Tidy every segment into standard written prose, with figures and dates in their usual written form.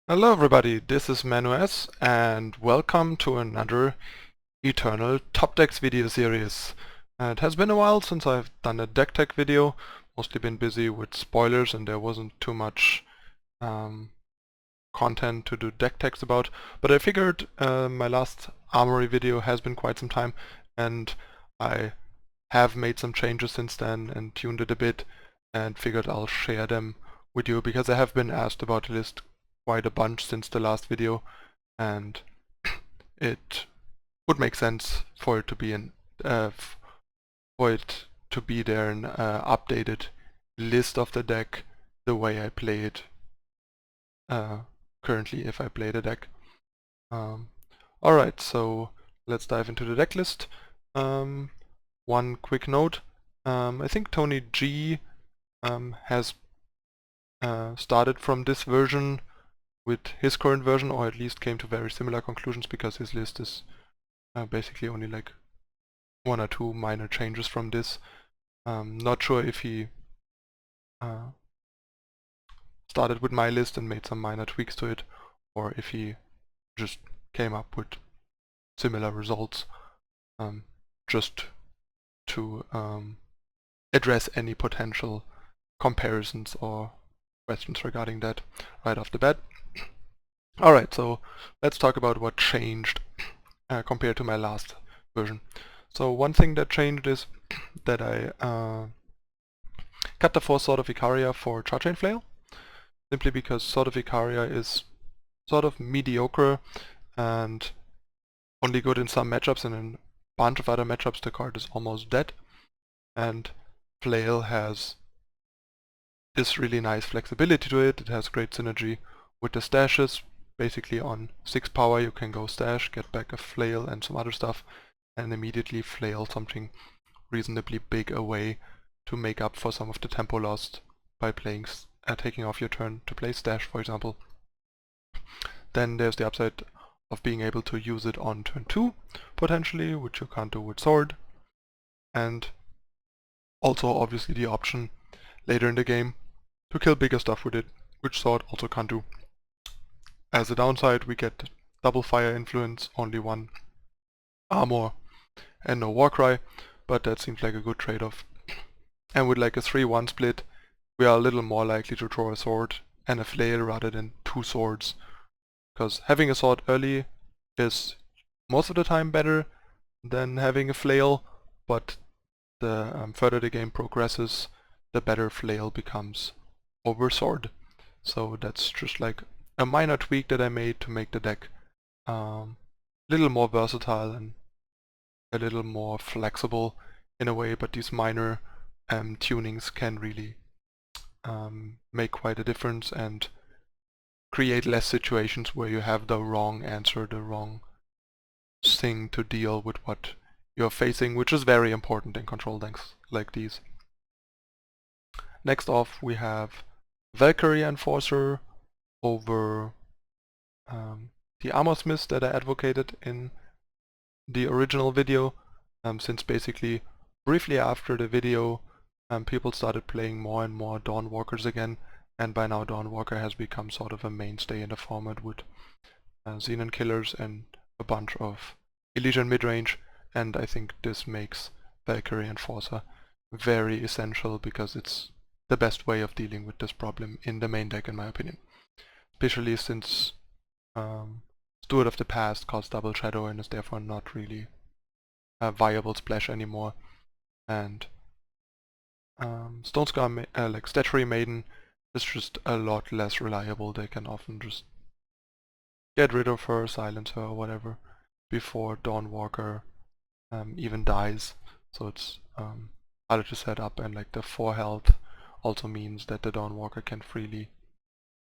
Hello everybody, this is Manues and welcome to another Eternal Top Decks video series. It has been a while since I've done a deck tech video, mostly been busy with spoilers and there wasn't too much content to do deck techs about, but I figured my last Armory video has been quite some time and I have made some changes since then and tuned it a bit and figured I'll share them with you because I have been asked about the list quite a bunch since the last video, and it would make sense for it to be there an updated list of the deck the way I play it currently if I play the deck. Alright, so let's dive into the deck list. One quick note, I think Tony G has started from this version with his current version, or at least came to very similar conclusions, because his list is basically only like one or two minor changes from this. Not sure if he started with my list and made some minor tweaks to it, or if he just came up with similar results, just to address any potential comparisons or questions regarding that right off the bat. Alright, so let's talk about what changed compared to my last version. So one thing that changed is that I cut the 4 Sword of Icaria for Charchain Flail, simply because Sword of Icaria is sort of mediocre and only good in some matchups, and in a bunch of other matchups the card is almost dead, and Flail has this really nice flexibility to it. It has great synergy with the stashes. Basically on 6 power you can go stash, get back a Flail and some other stuff, and immediately flail something reasonably big away to make up for some of the tempo lost by playing taking off your turn to play stash, for example. Then there's the upside of being able to use it on turn 2 potentially, which you can't do with sword, and also obviously the option later in the game to kill bigger stuff with it, which sword also can't do. As a downside, we get double fire influence, only 1 armor and no Warcry, but that seems like a good trade-off. And with like a 3-1 split, we are a little more likely to draw a sword and a flail rather than 2 swords, because having a sword early is most of the time better than having a flail, but the further the game progresses, the better flail becomes over sword. So that's just like a minor tweak that I made to make the deck a little more versatile and a little more flexible in a way, but these minor tunings can really make quite a difference and create less situations where you have the wrong answer, the wrong thing to deal with what you're facing, which is very important in control decks like these. Next off we have Valkyrie Enforcer over the Armor Smith that I advocated in the original video, since basically briefly after the video people started playing more and more Dawnwalkers again, and by now Dawnwalker has become sort of a mainstay in the format with Xenon Killers and a bunch of Elysian midrange, and I think this makes Valkyrie Enforcer very essential because it's the best way of dealing with this problem in the main deck in my opinion. Especially since Steward of the Past costs double shadow and is therefore not really a viable splash anymore, and Stonescar like Statuary Maiden is just a lot less reliable. They can often just get rid of her, silence her or whatever before Dawnwalker even dies, so it's harder to set up, and like the 4 health also means that the Dawnwalker can freely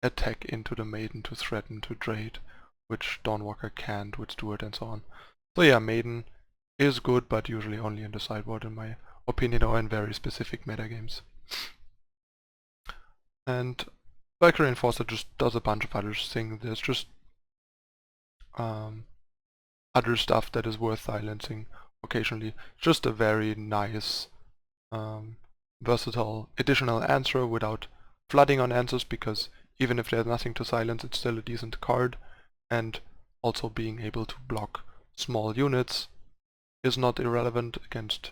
attack into the Maiden to threaten to trade, which Dawnwalker can't with Steward and so on. So yeah, Maiden is good, but usually only in the sideboard in my opinion, or in very specific metagames. And Valkyrie Enforcer just does a bunch of other things. There's just other stuff that is worth silencing occasionally. Just a very nice versatile additional answer without flooding on answers, because even if there's nothing to silence, it's still a decent card, and also being able to block small units is not irrelevant against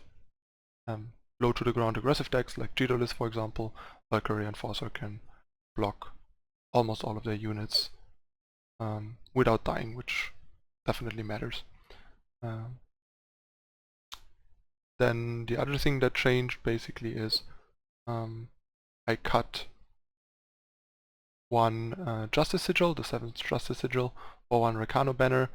low to the ground aggressive decks like Decklist, for example. Valkyrie Enforcer can block almost all of their units without dying, which definitely matters. Then the other thing that changed basically is I cut one Justice Sigil, the 7th Justice Sigil, for one Rakano banner,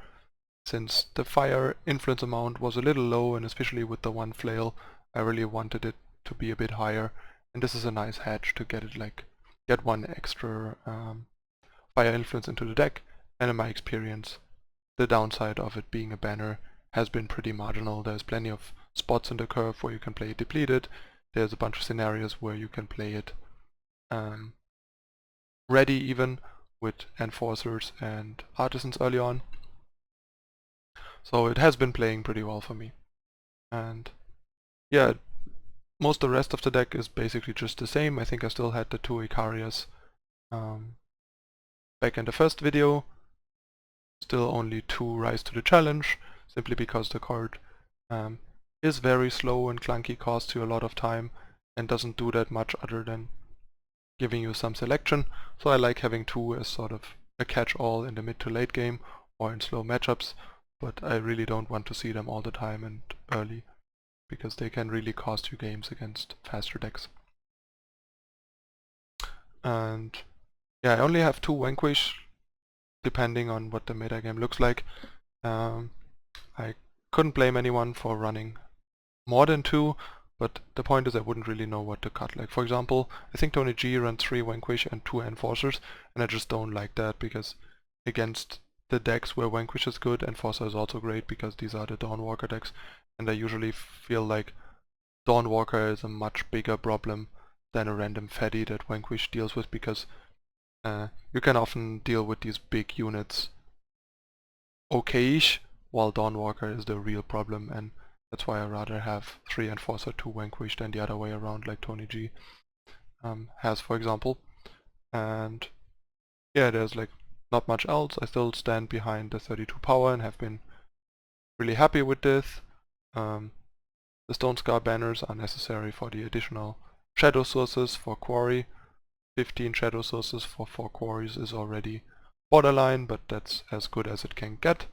since the fire influence amount was a little low, and especially with the one Flail, I really wanted it to be a bit higher, and this is a nice hedge to get it, like, get one extra fire influence into the deck, and in my experience, the downside of it being a banner has been pretty marginal. There's plenty of spots in the curve where you can play it depleted. There's a bunch of scenarios where you can play it ready, even with Enforcers and Artisans early on. So it has been playing pretty well for me. And yeah, most of the rest of the deck is basically just the same. I think I still had the 2 Icarias back in the first video. Still only 2 Rise to the Challenge, simply because the card is very slow and clunky, costs you a lot of time, and doesn't do that much other than giving you some selection. So I like having 2 as sort of a catch-all in the mid to late game or in slow matchups, but I really don't want to see them all the time and early, because they can really cost you games against faster decks. And yeah, I only have 2 Vanquish, depending on what the metagame looks like. I couldn't blame anyone for running more than 2, but the point is I wouldn't really know what to cut. Like, for example, I think Tony G runs 3 Vanquish and 2 Enforcers, and I just don't like that, because against the decks where Vanquish is good, Enforcer is also great, because these are the Dawnwalker decks, and I usually feel like Dawnwalker is a much bigger problem than a random fatty that Vanquish deals with, because you can often deal with these big units okay-ish, while Dawnwalker is the real problem, and that's why I rather have 3 Enforcer, 2 Vanquish than the other way around, like Tony G has, for example. And yeah, there's like not much else. I still stand behind the 32 power and have been really happy with this. The Stone Scar banners are necessary for the additional shadow sources for Quarry. 15 shadow sources for 4 quarries is already borderline, but that's as good as it can get.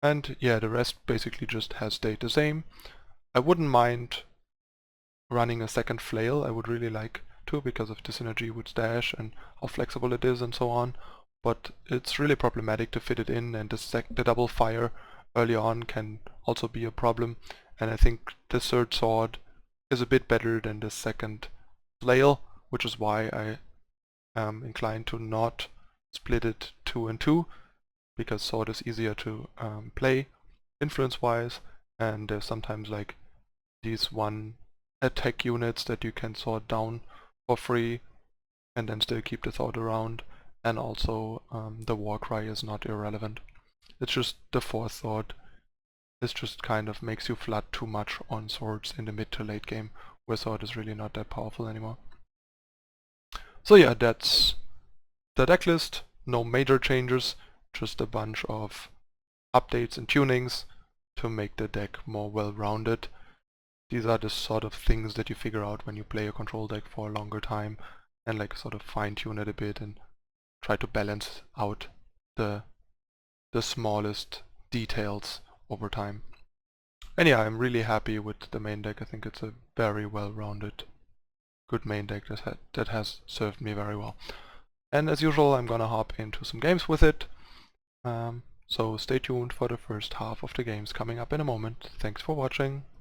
And yeah, the rest basically just has stayed the same. I wouldn't mind running a second Flail. I would really like to, because of the synergy with Dash and how flexible it is and so on. But it's really problematic to fit it in, and the double fire early on can also be a problem. And I think the third sword is a bit better than the second Flail, which is why I am inclined to not split it 2 and 2, because sword is easier to play influence-wise, and there's sometimes like these 1 attack units that you can sword down for free and then still keep the sword around, and also the war cry is not irrelevant. It's just the 4th sword. This just kind of makes you flood too much on swords in the mid to late game, where sword is really not that powerful anymore. So yeah, that's the deck list. No major changes, just a bunch of updates and tunings to make the deck more well-rounded. These are the sort of things that you figure out when you play a control deck for a longer time, and like sort of fine-tune it a bit and try to balance out the smallest details over time. And yeah, I'm really happy with the main deck. I think it's a very well-rounded, good main deck that has served me very well. And as usual, I'm gonna hop into some games with it. So stay tuned for the first half of the games coming up in a moment. Thanks for watching.